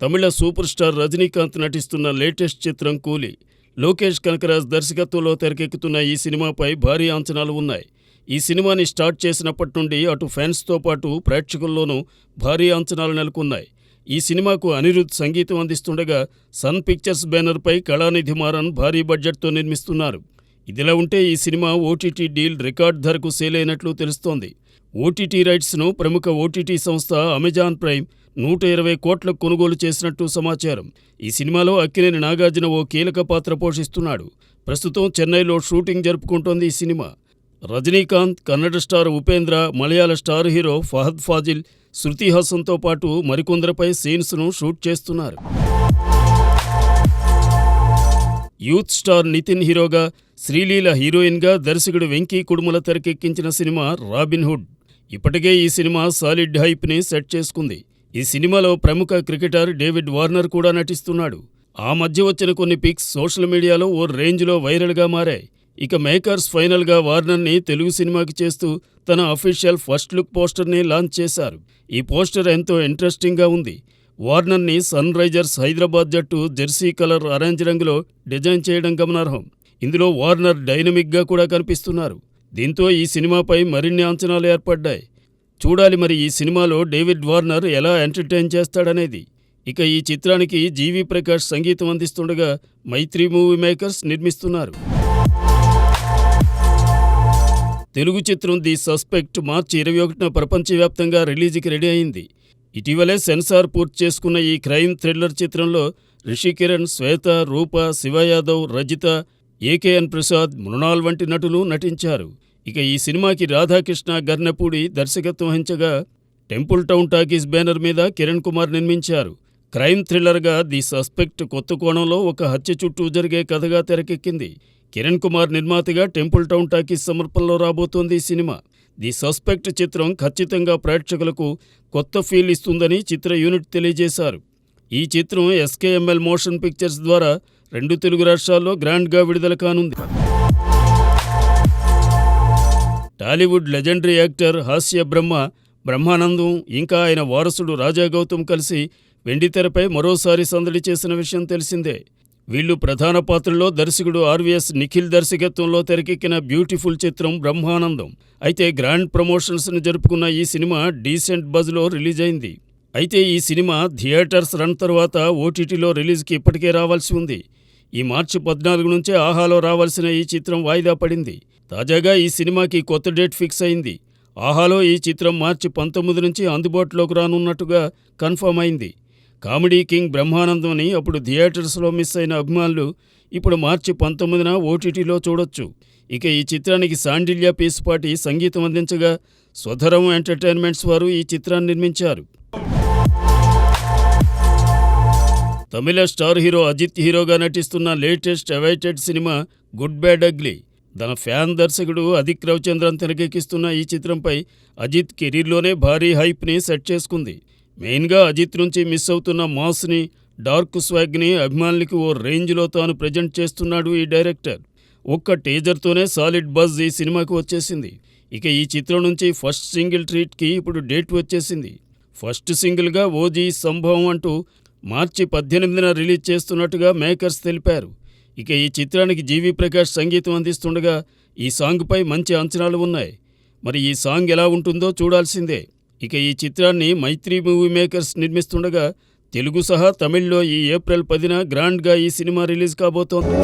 తమిళ super star Rajinikanth నటిస్తున్న latest చిత్రం కూలీ. లోకేష్ కనకరాజ్ దర్శకత్వంలో తెరకెక్కుతున్న ఈ సినిమాపై భారీ అంచనాలు ఉన్నాయి. ఈ సినిమాని స్టార్ట్ చేసినప్పటి నుండి అటు ఫ్యాన్స్తో పాటు ప్రేక్షకుల్లోనూ భారీ అంచనాలు నెలకొన్నాయి. ఈ సినిమాకు అనిరుద్ధ్ సంగీతం అందిస్తుండగా సన్ పిక్చర్స్ బ్యానర్పై కళానిధి మారన్ భారీ బడ్జెట్తో నిర్మిస్తున్నారు. ఇదిలా ఉంటే ఈ సినిమా ఓటీటీ డీల్ రికార్డ్ ధరకు సేల్ అయినట్లు తెలుస్తోంది. ఓటీటీ రైట్స్ను ప్రముఖ ఓటీటీ సంస్థ అమెజాన్ ప్రైమ్ 120 కోట్లకు కొనుగోలు చేసినట్టు సమాచారం. ఈ సినిమాలో అక్కినేని నాగార్జున ఓ కీలక పాత్ర పోషిస్తున్నాడు. ప్రస్తుతం చెన్నైలో షూటింగ్ జరుపుకుంటోంది ఈ సినిమా. రజనీకాంత్, కన్నడ స్టార్ ఉపేంద్ర, మలయాళ స్టార్ హీరో ఫహద్ ఫాజిల్, శృతి హాసన్తో పాటు మరికొందరిపై సీన్స్ను షూట్ చేస్తున్నారు. యూత్ స్టార్ నితిన్ హీరోగా, శ్రీలీల హీరోయిన్గా దర్శకుడు వెంకీ కుడుముల తెరకెక్కించిన సినిమా రాబిన్హుడ్. ఇప్పటికే ఈ సినిమా సాలిడ్ హైప్ని సెట్ చేసుకుంది. ఈ సినిమాలో ప్రముఖ క్రికెటర్ డేవిడ్ వార్నర్ కూడా నటిస్తున్నాడు. ఆ మధ్య వచ్చిన కొన్ని పిక్స్ సోషల్ మీడియాలో ఓ రేంజ్లో వైరల్గా మారాయి. ఇక మేకర్స్ ఫైనల్గా వార్నర్ని తెలుగు సినిమాకి చేస్తూ తన అఫీషియల్ ఫస్ట్ లుక్ పోస్టర్ని లాంచ్ చేశారు. ఈ పోస్టర్ ఎంతో ఇంట్రెస్టింగ్గా ఉంది. వార్నర్ని సన్ రైజర్స్ హైదరాబాద్ జట్టు జెర్సీ కలర్ ఆరెంజ్ రంగులో డిజైన్ చేయడం గమనార్హం. ఇందులో వార్నర్ డైనమిక్గా కూడా కనిపిస్తున్నారు. దీంతో ఈ సినిమాపై మరిన్ని అంచనాలు ఏర్పడ్డాయి. చూడాలి మరి ఈ సినిమాలో డేవిడ్ వార్నర్ ఎలా ఎంటర్టైన్ చేస్తాడనేది. ఇక ఈ చిత్రానికి జీవి ప్రకాష్ సంగీతం అందిస్తుండగా మైత్రి మూవీ మేకర్స్ నిర్మిస్తున్నారు. తెలుగు చిత్రం ది సస్పెక్ట్ మార్చి 21న ప్రపంచవ్యాప్తంగా రిలీజ్కి రెడీ అయింది. ఇటీవలే సెన్సార్ పూర్తి చేసుకున్న ఈ క్రైమ్ థ్రిల్లర్ చిత్రంలో రిషి కిరణ్, శ్వేత, రూప, శివ యాదవ్, రజిత, ఏకేఎన్ ప్రసాద్, మృణాల్ వంటి నటులు నటించారు. ఇక ఈ సినిమాకి రాధాకృష్ణ గర్నపూడి దర్శకత్వం వహించగా టెంపుల్ టౌన్ టాకీస్ బ్యానర్ మీద కిరణ్ కుమార్ నిర్మించారు. క్రైమ్ థ్రిల్లర్గా ది సస్పెక్ట్ కొత్త కోణంలో ఒక హత్య చుట్టూ జరిగే కథగా తెరకెక్కింది. కిరణ్ కుమార్ నిర్మాతగా టెంపుల్ టౌన్ టాకీస్ సమర్పణలో రాబోతోంది ఈ సినిమా. ది సస్పెక్ట్ చిత్రం ఖచ్చితంగా ప్రేక్షకులకు కొత్త ఫీల్ ఇస్తుందని చిత్ర యూనిట్ తెలియజేశారు. ఈ చిత్రం ఎస్కేఎంఎల్ మోషన్ పిక్చర్స్ ద్వారా 2 తెలుగు రాష్ట్రాల్లో గ్రాండ్గా విడుదల కానుంది. టాలీవుడ్ లెజెండరీ యాక్టర్ హాస్య బ్రహ్మానందం ఇంకా ఆయన వారసుడు రాజా గౌతమ్ కలిసి వెండితెరపై మరోసారి సందడి చేసిన విషయం తెలిసిందే. వీళ్లు ప్రధాన పాత్రలో దర్శకుడు ఆర్వీఎస్ నిఖిల్ దర్శకత్వంలో తెరకెక్కిన బ్యూటిఫుల్ చిత్రం బ్రహ్మానందం. అయితే గ్రాండ్ ప్రమోషన్స్ను జరుపుకున్న ఈ సినిమా డీసెంట్ బజ్లో రిలీజ్ అయింది. అయితే ఈ సినిమా థియేటర్స్ రన్ తర్వాత ఓటీటీలో రిలీజ్కి ఇప్పటికే రావాల్సి ఉంది. ఈ మార్చి 14 నుంచే ఆహాలో రావాల్సిన ఈ చిత్రం వాయిదా పడింది. తాజాగా ఈ సినిమాకి కొత్త డేట్ ఫిక్స్ అయింది. ఆహాలో ఈ చిత్రం మార్చి 19 నుంచి అందుబాటులోకి రానున్నట్టుగా కన్ఫర్మ్ అయింది. కామెడీ కింగ్ బ్రహ్మానందంని అప్పుడు థియేటర్స్లో మిస్ అయిన అభిమానులు ఇప్పుడు మార్చి 19న ఓటీటీలో చూడొచ్చు. ఇక ఈ చిత్రానికి శాండిల్య పీసుపాటి సంగీతం అందించగా స్వధరం ఎంటర్టైన్మెంట్స్ వారు ఈ చిత్రాన్ని నిర్మించారు. తమిళ స్టార్ హీరో అజిత్ హీరోగా నటిస్తున్న latest awaited cinema good bad ugly. తన ఫ్యాన్ దర్శకుడు అదిక్ రవిచంద్రన్ తెరకెక్కిస్తున్న ఈ చిత్రంపై అజిత్ కెరీర్లోనే భారీ హైప్ని సెట్ చేసుకుంది. మెయిన్గా అజిత్ నుంచి మిస్ అవుతున్న మాస్ని, డార్క్ స్వాగ్ని అభిమానులకి ఓ రేంజ్లో తాను ప్రజెంట్ చేస్తున్నాడు ఈ డైరెక్టర్. ఒక్క టీజర్తోనే సాలిడ్ బజ్ ఈ సినిమాకు వచ్చేసింది. ఇక ఈ చిత్రం నుంచి ఫస్ట్ సింగిల్ ట్రీట్కి ఇప్పుడు డేట్ వచ్చేసింది. ఫస్ట్ సింగిల్గా ఓజీ సంభవం అంటూ మార్చి 18న రిలీజ్ చేస్తున్నట్టుగా మేకర్స్ తెలిపారు. ఇక ఈ చిత్రానికి జీవి ప్రకాష్ సంగీతం అందిస్తుండగా ఈ సాంగ్పై మంచి అంచనాలు ఉన్నాయి. మరి ఈ సాంగ్ ఎలా ఉంటుందో చూడాల్సిందే. ఇక ఈ చిత్రాన్ని మైత్రి మూవీ మేకర్స్ నిర్మిస్తుండగా తెలుగు సహా తమిళ్లో ఈ ఏప్రిల్ 10న గ్రాండ్గా ఈ సినిమా రిలీజ్ కాబోతోంది.